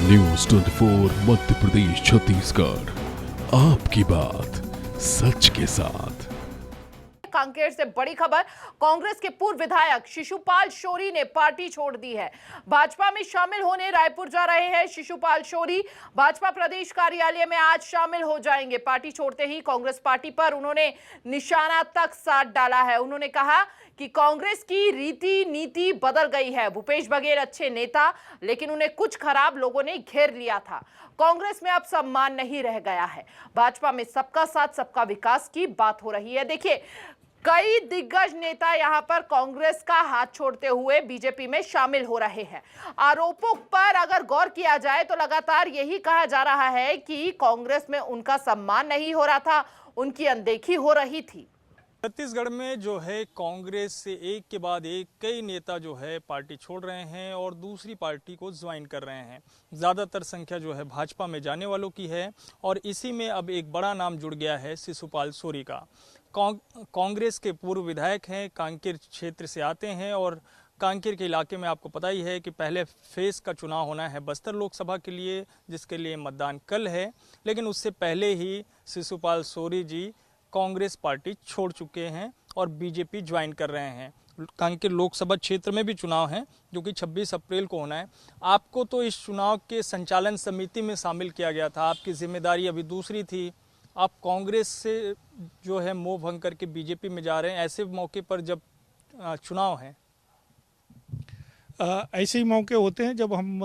News 24 Madhya Pradesh Chhattisgarh, आपकी बात सच के साथ। कांकेर से बड़ी खबर, कांग्रेस के पूर्व विधायक शिशुपाल शौरी ने पार्टी छोड़ दी है। भाजपा में शामिल होने रायपुर जा रहे हैं शिशुपाल शौरी। भाजपा प्रदेश कार्यालय में आज शामिल हो जाएंगे। पार्टी छोड़ते ही कांग्रेस पार्टी पर उन्होंने निशाना तक साध डाला है। उन्होंने कहा कि कांग्रेस की रीति नीति बदल गई है। भूपेश बघेल अच्छे नेता, लेकिन उन्हें कुछ खराब लोगों ने घेर लिया था। कांग्रेस में अब सम्मान नहीं रह गया है। भाजपा में सबका साथ सबका विकास की बात हो रही है। देखिए, कई दिग्गज नेता यहां पर कांग्रेस का हाथ छोड़ते हुए बीजेपी में शामिल हो रहे हैं। आरोपों पर अगर गौर किया जाए तो लगातार यही कहा जा रहा है कि कांग्रेस में उनका सम्मान नहीं हो रहा था, उनकी अनदेखी हो रही थी। छत्तीसगढ़ में जो है कांग्रेस से एक के बाद एक कई नेता जो है पार्टी छोड़ रहे हैं और दूसरी पार्टी को ज्वाइन कर रहे हैं। ज़्यादातर संख्या जो है भाजपा में जाने वालों की है और इसी में अब एक बड़ा नाम जुड़ गया है शिशुपाल शौरी का। कांग्रेस के पूर्व विधायक हैं, कांकेर क्षेत्र से आते हैं और कांकेर के इलाके में आपको पता ही है कि पहले फेस का चुनाव होना है बस्तर लोकसभा के लिए, जिसके लिए मतदान कल है। लेकिन उससे पहले ही शिशुपाल शौरी जी कांग्रेस पार्टी छोड़ चुके हैं और बीजेपी ज्वाइन कर रहे हैं। कांकेर लोकसभा क्षेत्र में भी चुनाव है जो कि 26 अप्रैल को होना है। आपको तो इस चुनाव के संचालन समिति में शामिल किया गया था, आपकी जिम्मेदारी अभी दूसरी थी। आप कांग्रेस से जो है मोह भंग करके बीजेपी में जा रहे हैं, ऐसे मौके पर जब चुनाव है। ऐसे ही मौके होते हैं जब हम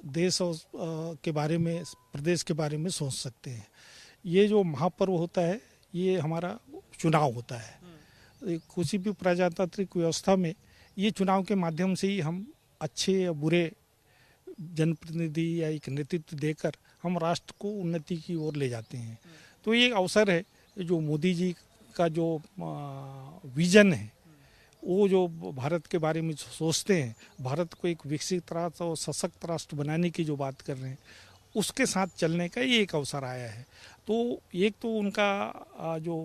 देश और के बारे में, प्रदेश के बारे में सोच सकते हैं। ये जो महापर्व होता है, ये हमारा चुनाव होता है। किसी भी प्रजातांत्रिक व्यवस्था में ये चुनाव के माध्यम से ही हम अच्छे या बुरे जनप्रतिनिधि या एक नेतृत्व देकर हम राष्ट्र को उन्नति की ओर ले जाते हैं। तो ये अवसर है, जो मोदी जी का जो विजन है, वो जो भारत के बारे में सोचते हैं, भारत को एक विकसित राष्ट्र और सशक्त राष्ट्र बनाने की जो बात कर रहे हैं, उसके साथ चलने का ये एक अवसर आया है। तो एक तो उनका जो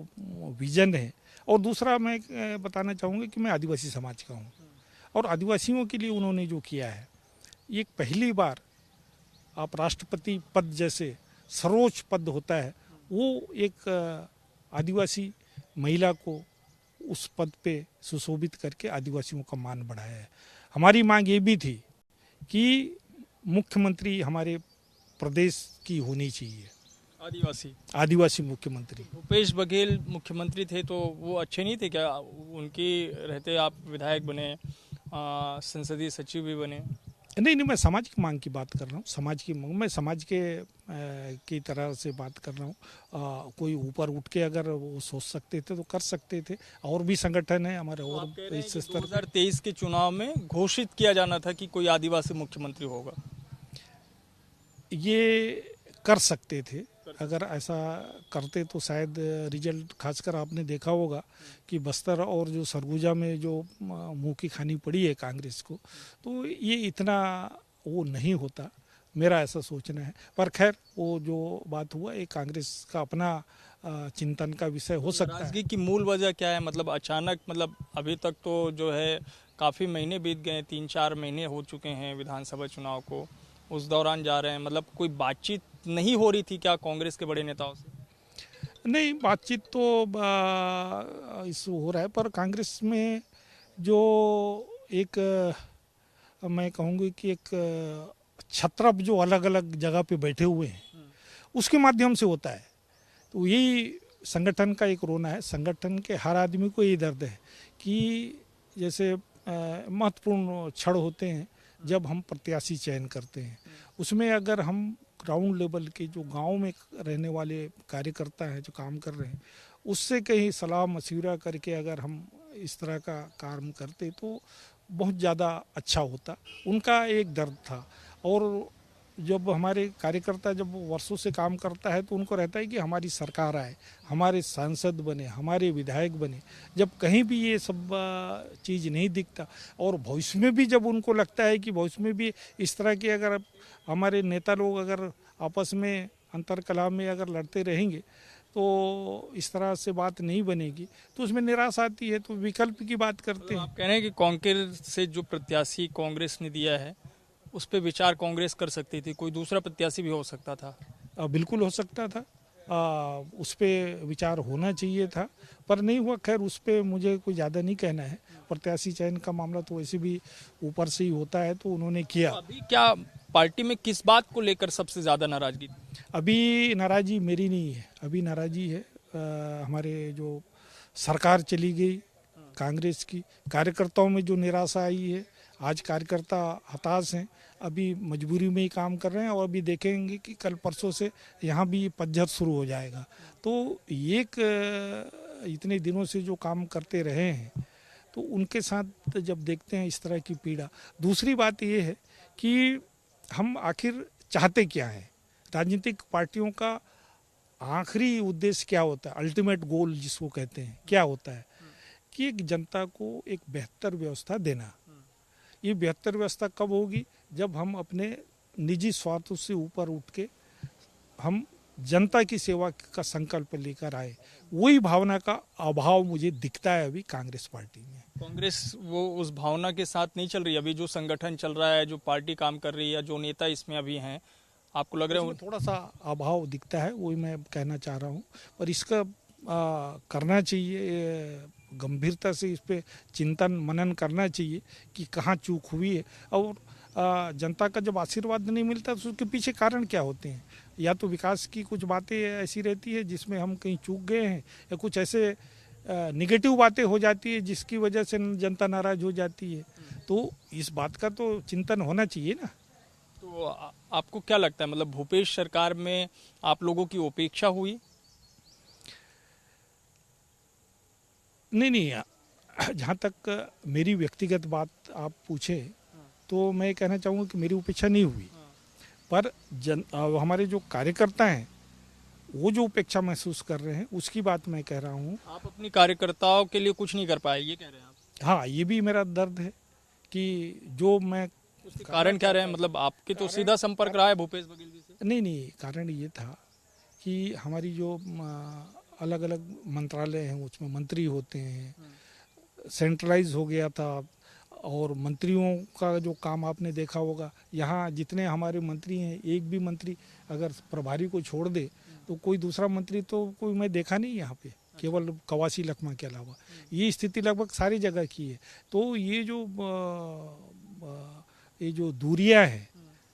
विजन है, और दूसरा मैं बताना चाहूँगा कि मैं आदिवासी समाज का हूँ और आदिवासियों के लिए उन्होंने जो किया है, ये पहली बार आप राष्ट्रपति पद जैसे सर्वोच्च पद होता है, वो एक आदिवासी महिला को उस पद पे सुशोभित करके आदिवासियों का मान बढ़ाया है। हमारी मांग ये भी थी कि मुख्यमंत्री हमारे प्रदेश की होनी चाहिए, आदिवासी मुख्यमंत्री। भूपेश बघेल मुख्यमंत्री थे तो वो अच्छे नहीं थे क्या? उनके रहते आप विधायक बने, संसदीय सचिव भी बने। नहीं, मैं सामाजिक मांग की बात कर रहा हूँ। समाज की मांग, मैं समाज के की तरह से बात कर रहा हूँ। कोई ऊपर उठ के अगर वो सोच सकते थे तो कर सकते थे। और भी संगठन है हमारे, और इस स्तर 2023 के चुनाव में घोषित किया जाना था कि कोई आदिवासी मुख्यमंत्री होगा। ये कर सकते थे, अगर ऐसा करते तो शायद रिजल्ट, खासकर आपने देखा होगा कि बस्तर और जो सरगुजा में जो मुंह की खानी पड़ी है कांग्रेस को, तो ये इतना वो नहीं होता, मेरा ऐसा सोचना है। पर खैर, वो जो बात हुआ, ये कांग्रेस का अपना चिंतन का विषय हो सकता है। नाराजगी की मूल वजह क्या है? मतलब अचानक, मतलब अभी तक तो जो है काफ़ी महीने बीत गए, 3-4 महीने हो चुके हैं विधानसभा चुनाव को, उस दौरान जा रहे हैं। मतलब कोई बातचीत नहीं हो रही थी क्या कांग्रेस के बड़े नेताओं से? नहीं, बातचीत तो इस हो रहा है, पर कांग्रेस में जो एक मैं कहूँगी कि एक छत्रप जो अलग अलग जगह पे बैठे हुए हैं, उसके माध्यम से होता है। तो यही संगठन का एक रोना है। संगठन के हर आदमी को ये दर्द है कि जैसे महत्वपूर्ण क्षण होते हैं जब हम प्रत्याशी चयन करते हैं, उसमें अगर हम ग्राउंड लेवल के जो गांव में रहने वाले कार्यकर्ता हैं, जो काम कर रहे हैं, उससे कहीं सलाह मशविरा करके अगर हम इस तरह का काम करते तो बहुत ज़्यादा अच्छा होता। उनका एक दर्द था। और जब हमारे कार्यकर्ता जब वर्षों से काम करता है तो उनको रहता है कि हमारी सरकार आए, हमारे सांसद बने, हमारे विधायक बने। जब कहीं भी ये सब चीज़ नहीं दिखता, और भविष्य में भी जब उनको लगता है कि भविष्य में भी इस तरह के अगर हमारे नेता लोग अगर आपस में अंतरकलह में अगर लड़ते रहेंगे तो इस तरह से बात नहीं बनेगी, तो उसमें निराशा आती है। तो विकल्प की बात करते हैं। आप कह रहे हैं कि कांकेर से जो प्रत्याशी कांग्रेस ने दिया है उस पर विचार कांग्रेस कर सकती थी, कोई दूसरा प्रत्याशी भी हो सकता था। बिल्कुल हो सकता था, उस पर विचार होना चाहिए था, पर नहीं हुआ। खैर उस पर मुझे कोई ज़्यादा नहीं कहना है। प्रत्याशी चयन का मामला तो वैसे भी ऊपर से ही होता है, तो उन्होंने किया। तो अभी क्या पार्टी में किस बात को लेकर सबसे ज्यादा नाराजगी थी? अभी नाराजी मेरी नहीं है, अभी नाराजी है हमारे जो सरकार चली गई कांग्रेस की, कार्यकर्ताओं में जो निराशा आई है। आज कार्यकर्ता हताश हैं, अभी मजबूरी में ही काम कर रहे हैं, और अभी देखेंगे कि कल परसों से यहाँ भी पतझड़ शुरू हो जाएगा। तो एक इतने दिनों से जो काम करते रहे हैं, तो उनके साथ जब देखते हैं इस तरह की पीड़ा। दूसरी बात ये है कि हम आखिर चाहते क्या हैं, राजनीतिक पार्टियों का आखिरी उद्देश्य क्या होता है, अल्टीमेट गोल जिसको कहते हैं, क्या होता है कि एक जनता को एक बेहतर व्यवस्था देना। ये बेहतर व्यवस्था कब होगी, जब हम अपने निजी स्वार्थों से ऊपर उठ के हम जनता की सेवा का संकल्प लेकर आए। वही भावना का अभाव मुझे दिखता है अभी कांग्रेस पार्टी में। कांग्रेस वो उस भावना के साथ नहीं चल रही। अभी जो संगठन चल रहा है, जो पार्टी काम कर रही है, जो नेता इसमें अभी हैं, आपको लग रहा है थोड़ा सा अभाव दिखता है, वही मैं कहना चाह रहा हूँ। पर इसका करना चाहिए, गंभीरता से इस पे चिंतन मनन करना चाहिए कि कहाँ चूक हुई है। और जनता का जब आशीर्वाद नहीं मिलता तो उसके पीछे कारण क्या होते हैं। या तो विकास की कुछ बातें ऐसी रहती है जिसमें हम कहीं चूक गए हैं, या कुछ ऐसे निगेटिव बातें हो जाती है जिसकी वजह से जनता नाराज हो जाती है। तो इस बात का तो चिंतन होना चाहिए ना। तो आपको क्या लगता है, मतलब भूपेश सरकार में आप लोगों की उपेक्षा हुई? नहीं, जहाँ तक मेरी व्यक्तिगत बात आप पूछे तो मैं कहना चाहूँगा कि मेरी उपेक्षा नहीं हुई। पर हमारे जो कार्यकर्ता हैं वो जो उपेक्षा महसूस कर रहे हैं उसकी बात मैं कह रहा हूँ। आप अपनी कार्यकर्ताओं के लिए कुछ नहीं कर पाए, ये कह रहे हैं आप? हाँ, ये भी मेरा दर्द है कि जो मैं उसके कारण क्या रहे? मतलब आपके तो सीधा संपर्क रहा है भूपेश बघेल जी से। नहीं, कारण ये था कि हमारी जो अलग अलग मंत्रालय हैं उसमें मंत्री होते हैं, सेंट्रलाइज हो गया था। और मंत्रियों का जो काम आपने देखा होगा, यहाँ जितने हमारे मंत्री हैं, एक भी मंत्री अगर प्रभारी को छोड़ दे तो कोई दूसरा मंत्री तो कोई मैं देखा नहीं यहाँ पे, केवल कवासी लखमा के अलावा। ये स्थिति लगभग सारी जगह की है। तो ये जो दूरियां हैं,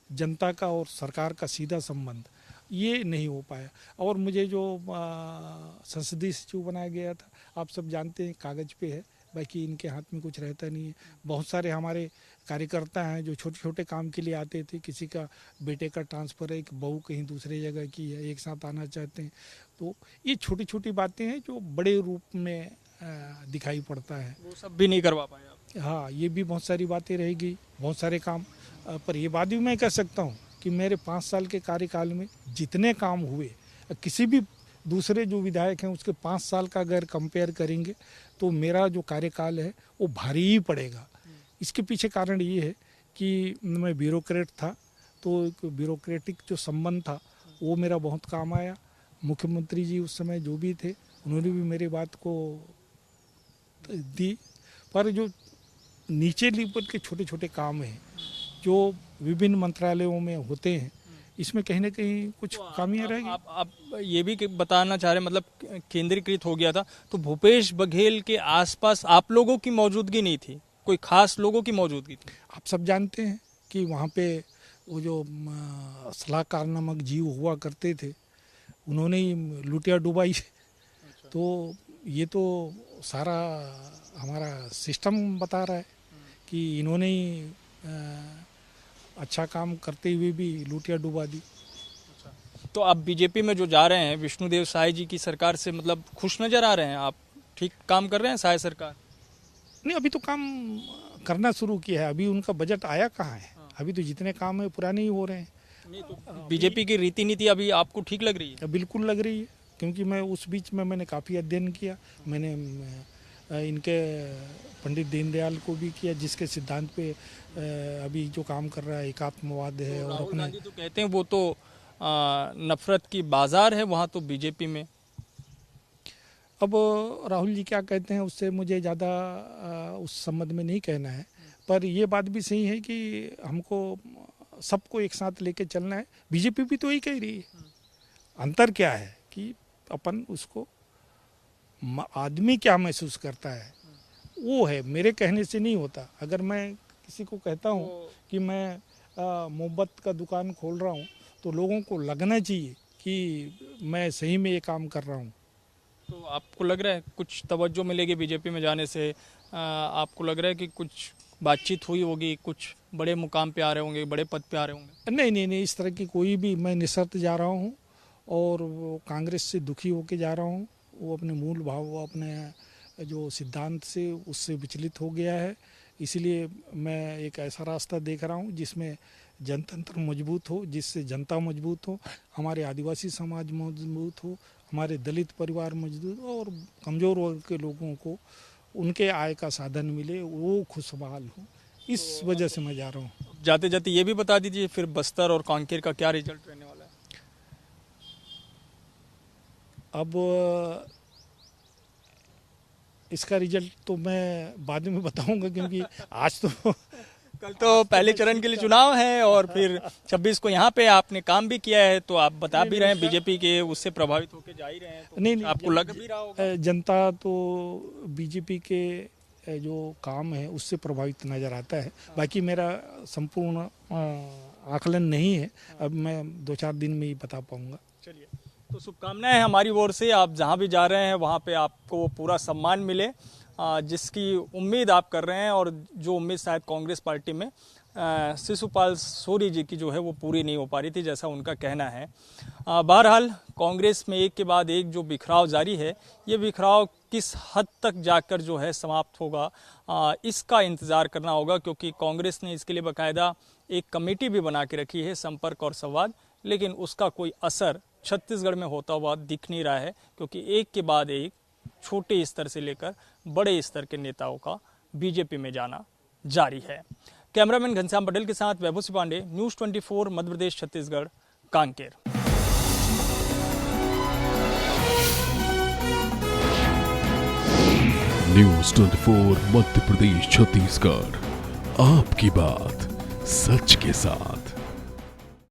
जनता का और सरकार का सीधा संबंध, ये नहीं हो पाया। और मुझे जो संसदीय सचिव बनाया गया था, आप सब जानते हैं, कागज पे है, बाकी इनके हाथ में कुछ रहता नहीं है। बहुत सारे हमारे कार्यकर्ता हैं जो छोटे छोटे काम के लिए आते थे, किसी का बेटे का ट्रांसफ़र है, एक बहू कहीं दूसरे जगह की है, एक साथ आना चाहते हैं। तो ये छोटी छोटी बातें हैं जो बड़े रूप में दिखाई पड़ता है। वो सब भी नहीं करवा पाए आप? हाँ, ये भी बहुत सारी बातें रह गई, बहुत सारे काम। पर ये बात भी मैं कह सकता हूँ कि मेरे 5 साल के कार्यकाल में जितने काम हुए, किसी भी दूसरे जो विधायक हैं उसके 5 साल का अगर कंपेयर करेंगे तो मेरा जो कार्यकाल है वो भारी ही पड़ेगा। इसके पीछे कारण ये है कि मैं ब्यूरोक्रेट था, तो एक ब्यूरोक्रेटिक जो संबंध था वो मेरा बहुत काम आया। मुख्यमंत्री जी उस समय जो भी थे उन्होंने भी मेरी बात को दी। पर जो नीचे लेवल के छोटे छोटे काम हैं जो विभिन्न मंत्रालयों में होते हैं, इसमें कहीं ना कहीं कुछ खामियां रहेंगी। आप ये भी बताना चाह रहे हैं, मतलब केंद्रीकृत हो गया था, तो भूपेश बघेल के आसपास आप लोगों की मौजूदगी नहीं थी, कोई खास लोगों की मौजूदगी थी? आप सब जानते हैं कि वहाँ पे वो जो सलाहकार नामक जीव हुआ करते थे, उन्होंने ही लुटिया डुबाई। तो ये तो सारा हमारा सिस्टम बता रहा है कि इन्होंने ही अच्छा काम करते हुए भी लूटिया डुबा दी। तो आप बीजेपी में जो जा रहे हैं, विष्णुदेव साय जी की सरकार से मतलब खुश नजर आ रहे हैं आप? ठीक काम कर रहे हैं साय सरकार? नहीं, अभी तो काम करना शुरू किया है, अभी उनका बजट आया कहाँ है। अभी तो जितने काम है पुराने ही हो रहे हैं। नहीं, तो बीजेपी की रीति नीति अभी आपको ठीक लग रही है? बिल्कुल लग रही है, क्योंकि मैं उस बीच में मैंने काफ़ी अध्ययन किया। मैंने इनके पंडित दीनदयाल को भी किया, जिसके सिद्धांत पे अभी जो काम कर रहा है एकात्मवाद है। और राहुल अपने गांधी तो कहते हैं वो तो नफरत की बाजार है वहाँ तो बीजेपी में। अब राहुल जी क्या कहते हैं उससे मुझे ज़्यादा उस संबंध में नहीं कहना है। पर ये बात भी सही है कि हमको सबको एक साथ लेके चलना है। बीजेपी भी तो यही कह रही है। अंतर क्या है कि अपन उसको आदमी क्या महसूस करता है वो है, मेरे कहने से नहीं होता। अगर मैं किसी को कहता हूँ कि मैं मोहब्बत का दुकान खोल रहा हूँ तो लोगों को लगना चाहिए कि मैं सही में ये काम कर रहा हूँ। तो आपको लग रहा है कुछ तवज्जो मिलेगी बीजेपी में जाने से? आपको लग रहा है कि कुछ बातचीत हुई होगी, कुछ बड़े मुकाम पे आ रहे होंगे, बड़े पद पे आ रहे होंगे? नहीं, इस तरह की कोई भी, मैं निस्सर्त जा रहा हूँ और वो कांग्रेस से दुखी होके जा रहा हूँ। वो अपने मूल भाव, वो अपने जो सिद्धांत से उससे विचलित हो गया है। इसलिए मैं एक ऐसा रास्ता देख रहा हूँ जिसमें जनतंत्र मजबूत हो, जिससे जनता मजबूत हो, हमारे आदिवासी समाज मजबूत हो, हमारे दलित परिवार मजबूत हो और कमज़ोर वर्ग के लोगों को उनके आय का साधन मिले, वो खुशहाल हो। इस वजह से मैं जा रहा हूँ। जाते जाते ये भी बता दीजिए फिर बस्तर और कांकेर का क्या रिजल्ट रहने वाला है? अब इसका रिजल्ट तो मैं बाद में बताऊंगा, क्योंकि आज तो कल तो पहले चरण के लिए चुनाव है और फिर 26 को यहाँ पे आपने काम भी किया है, तो आप बता भी रहे हैं बीजेपी के उससे प्रभावित होकर जा ही रहे हैं, तो नहीं, आपको लग भी रहा होगा। जनता तो बीजेपी के जो काम है उससे प्रभावित नजर आता है। बाकी मेरा संपूर्ण आकलन नहीं है, अब मैं 2-4 दिन में ही बता पाऊंगा। चलिए, तो शुभकामनाएं हैं हमारी ओर से। आप जहां भी जा रहे हैं वहां पे आपको पूरा सम्मान मिले, जिसकी उम्मीद आप कर रहे हैं, और जो उम्मीद शायद कांग्रेस पार्टी में शिशुपाल शौरी जी की जो है वो पूरी नहीं हो पा रही थी, जैसा उनका कहना है। बहरहाल कांग्रेस में एक के बाद एक जो बिखराव जारी है, ये बिखराव किस हद तक जाकर जो है समाप्त होगा, इसका इंतज़ार करना होगा, क्योंकि कांग्रेस ने इसके लिए बाकायदा एक कमेटी भी बना के रखी है, संपर्क और संवाद, लेकिन उसका कोई असर छत्तीसगढ़ में होता हुआ दिख नहीं रहा है, क्योंकि एक के बाद एक छोटे स्तर से लेकर बड़े स्तर के नेताओं का बीजेपी में जाना जारी है। कैमरामैन घनश्याम पटेल के साथ वैभव सिंह पांडे, न्यूज़ 24 मध्य प्रदेश छत्तीसगढ़, कांकेर। न्यूज़ 24 मध्य प्रदेश छत्तीसगढ़, आपकी बात सच के साथ।